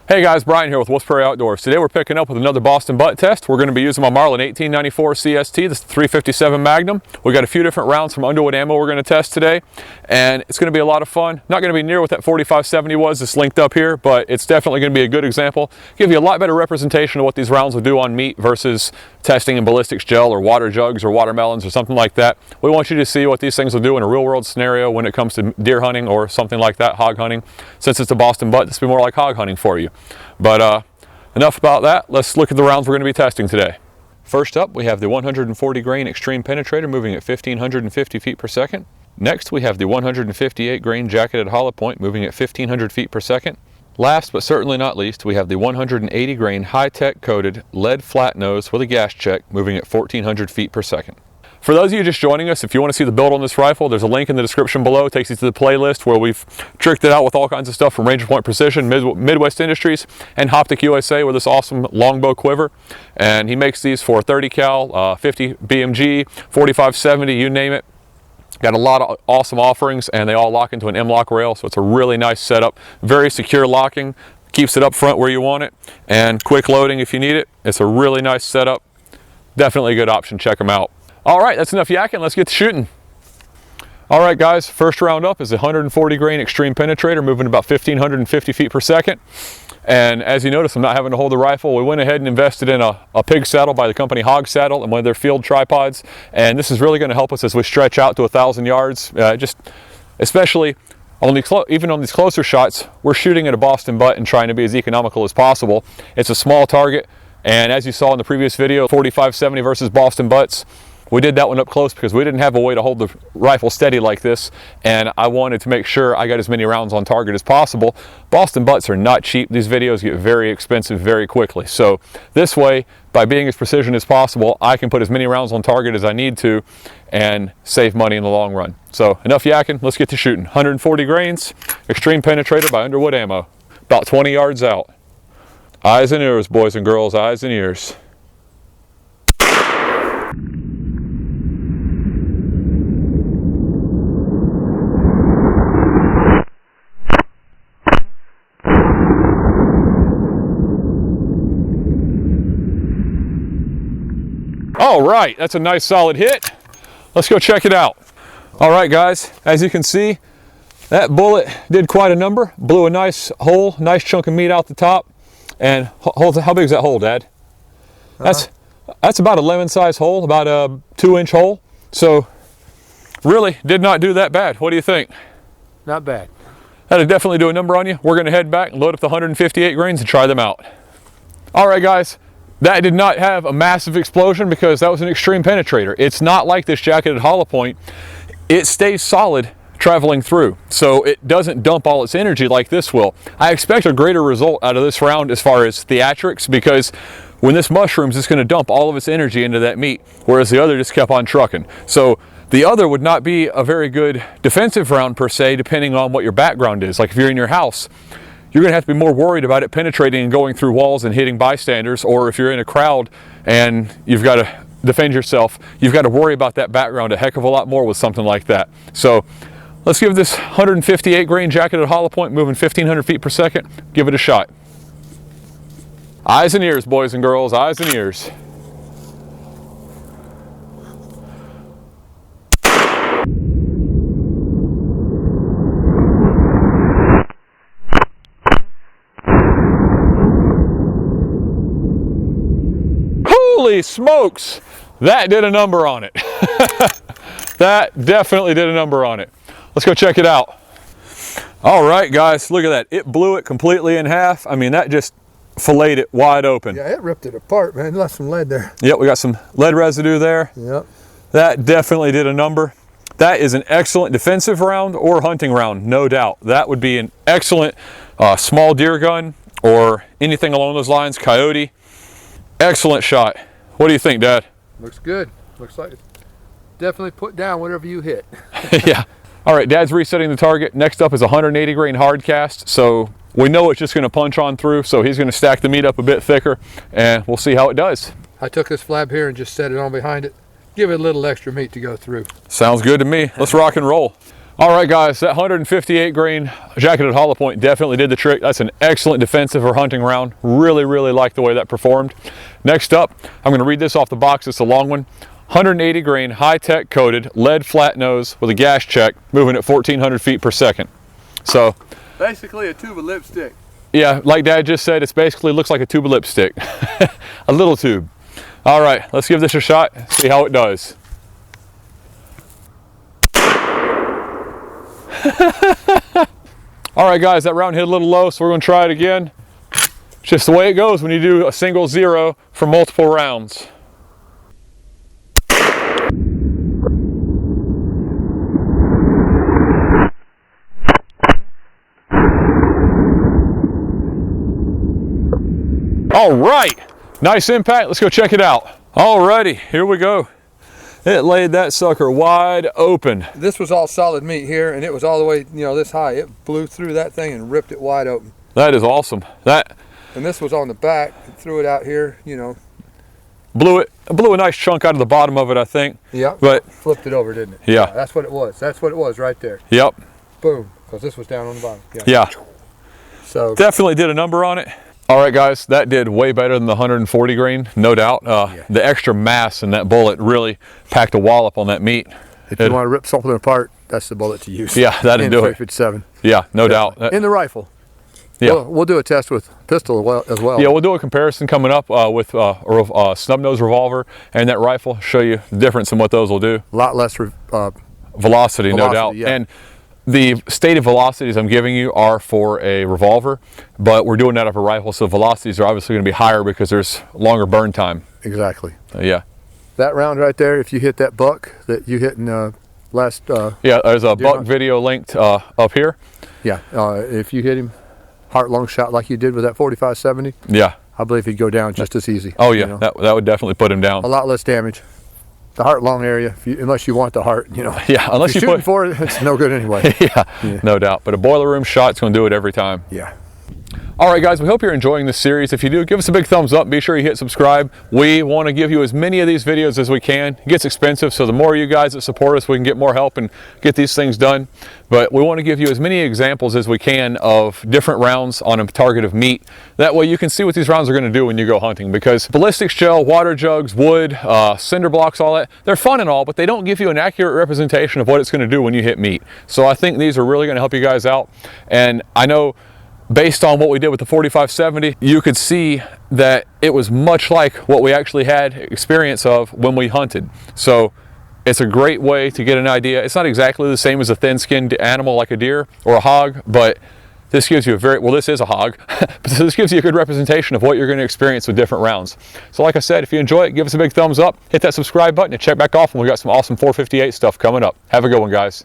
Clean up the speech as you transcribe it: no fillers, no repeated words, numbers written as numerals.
Hey guys, Brian here with Wolf's Prairie Outdoors. Today we're picking up with another Boston butt test. We're going to be using my Marlin 1894 CST, this is the 357 Magnum. We got a few different rounds from Underwood Ammo we're going to test today, and it's going to be a lot of fun. Not going to be near what that 4570 was, it's linked up here, but it's definitely going to be a good example. Give you a lot better representation of what these rounds will do on meat versus testing in ballistics gel or water jugs or watermelons or something like that. We want you to see what these things will do in a real world scenario when it comes to deer hunting or something like that, hog hunting. Since it's a Boston butt, this will be more like hog hunting for you. But enough about that. Let's look at the rounds we're going to be testing today. First up, we have the 140 grain Extreme Penetrator moving at 1550 feet per second. Next, we have the 158 grain Jacketed Hollow Point moving at 1500 feet per second. Last but certainly not least, we have the 180 grain high-tech coated lead flat nose with a gas check moving at 1400 feet per second. For those of you just joining us, if you want to see the build on this rifle, there's a link in the description below. It takes you to the playlist where we've tricked it out with all kinds of stuff from Range Point Precision, Midwest Industries, and Hoptic USA with this awesome longbow quiver. And he makes these for 30 cal, 50 BMG, 4570, you name it. Got a lot of awesome offerings, and they all lock into an M-lock rail, so it's a really nice setup. Very secure locking, keeps it up front where you want it, and quick loading if you need it. It's a really nice setup. Definitely a good option. Check them out. All right, that's enough yakking. Let's get to shooting. All right, guys, first round up is a 140 grain Extreme Penetrator moving about 1550 feet per second. And as you notice, I'm not having to hold the rifle. We went ahead and invested in a pig saddle by the company Hog Saddle and one of their field tripods. And this is really going to help us as we stretch out to 1,000 yards. Just especially on even on these closer shots, we're shooting at a Boston butt and trying to be as economical as possible. It's a small target. And as you saw in the previous video, 4570 versus Boston butts, we did that one up close because we didn't have a way to hold the rifle steady like this, and I wanted to make sure I got as many rounds on target as possible. Boston butts are not cheap. These videos get very expensive very quickly. So this way, by being as precision as possible, I can put as many rounds on target as I need to and save money in the long run. So enough yakking, let's get to shooting. 140 grains, Extreme Penetrator by Underwood Ammo, about 20 yards out. Eyes and ears, boys and girls, eyes and ears. All right, that's a nice solid hit. Let's go check it out. All right, guys, as you can see, that bullet did quite a number. Blew a nice hole, nice chunk of meat out the top. And how big is that hole, Dad? That's about a lemon-sized hole, about a 2-inch hole. So really did not do that bad. What do you think? Not bad. That'll definitely do a number on you. We're going to head back and load up the 158 grains and try them out. All right, guys. That did not have a massive explosion because that was an Extreme Penetrator. It's not like this Jacketed Hollow Point. It stays solid traveling through, so it doesn't dump all its energy like this will. I expect a greater result out of this round as far as theatrics, because when this mushrooms, it's going to dump all of its energy into that meat, whereas the other just kept on trucking. So the other would not be a very good defensive round per se, depending on what your background is. Like if you're in your house, you're going to have to be more worried about it penetrating and going through walls and hitting bystanders, or if you're in a crowd and you've got to defend yourself, you've got to worry about that background a heck of a lot more with something like that. So let's give this 158 grain Jacketed Hollow Point moving 1500 feet per second, give it a shot. Eyes and ears, boys and girls, eyes and ears. Holy smokes, that did a number on it. That definitely did a number on it. Let's go check it out. All right, guys, look at that. It blew it completely in half. I mean, that just filleted it wide open. Yeah, it ripped it apart, man. Left some lead there. Yep, we got some lead residue there. Yep. That definitely did a number. That is an excellent defensive round or hunting round, no doubt. That would be an excellent small deer gun or anything along those lines, coyote. Excellent shot. What do you think, Dad? Looks good. Looks like it's definitely put down whatever you hit. Yeah. All right, Dad's resetting the target. Next up is a 180 grain hard cast. So we know it's just going to punch on through. So he's going to stack the meat up a bit thicker, and we'll see how it does. I took this flab here and just set it on behind it. Give it a little extra meat to go through. Sounds good to me. Let's rock and roll. All right, guys, that 158 grain jacketed hollow point definitely did the trick. That's an excellent defensive or hunting round. Really, really like the way that performed. Next up, I'm going to read this off the box. It's a long one. 180 grain, high-tech coated, lead flat nose with a gas check, moving at 1,400 feet per second. So basically a tube of lipstick. Yeah, like Dad just said, it basically looks like a tube of lipstick. A little tube. All right, let's give this a shot, see how it does. All right, guys, that round hit a little low, so we're going to try it again. Just the way it goes when you do a single zero for multiple rounds. All right, nice impact. Let's go check it out. Alrighty, here we go. It laid that sucker wide open. This was all solid meat here, and it was all the way, you know, this high. It blew through that thing and ripped it wide open. That is awesome. And this was on the back. It threw it out here, you know. Blew a nice chunk out of the bottom of it, I think. Yeah. But flipped it over, didn't it? Yeah. That's what it was. That's what it was right there. Yep. Boom. Because this was down on the bottom. Yeah. So definitely did a number on it. All right, guys, that did way better than the 140 grain, no doubt. The extra mass in that bullet really packed a wallop on that meat. If you want to rip something apart, that's the bullet to use. Yeah, that'd do it. 357. Yeah, no doubt. In the rifle. Yeah. We'll do a test with pistol as well. Yeah, we'll do a comparison coming up with a snub nose revolver and that rifle. Show you the difference in what those will do. A lot less velocity, no doubt. Yeah. And the stated velocities I'm giving you are for a revolver, but we're doing that of a rifle, so velocities are obviously going to be higher because there's longer burn time. Exactly. Yeah. That round right there, if you hit that buck that you hit in last... yeah, there's a buck video linked up here. Yeah, if you hit him heart-lung shot like you did with that 45-70, yeah, I believe he'd go down just as easy. Oh yeah, you know? that would definitely put him down. A lot less damage. The heart-lung area, unless you want the heart, you know. Yeah, unless you're shooting for it, it's no good anyway. Yeah, no doubt. But a boiler room shot's going to do it every time. Yeah. All right, guys, we hope you're enjoying this series. If you do, give us a big thumbs up. Be sure you hit subscribe. We want to give you as many of these videos as we can. It gets expensive, so the more you guys that support us, we can get more help and get these things done. But we want to give you as many examples as we can of different rounds on a target of meat. That way you can see what these rounds are going to do when you go hunting. Because ballistics shell, water jugs, wood, cinder blocks, all that, they're fun and all, but they don't give you an accurate representation of what it's going to do when you hit meat. So I think these are really going to help you guys out. And I know, based on what we did with the 45-70, you could see that it was much like what we actually had experience of when we hunted. So it's a great way to get an idea. It's not exactly the same as a thin-skinned animal like a deer or a hog, but this gives you a this is a hog, but this gives you a good representation of what you're going to experience with different rounds. So like I said, if you enjoy it, give us a big thumbs up, hit that subscribe button, and check back off when we got some awesome 458 stuff coming up. Have a good one, guys.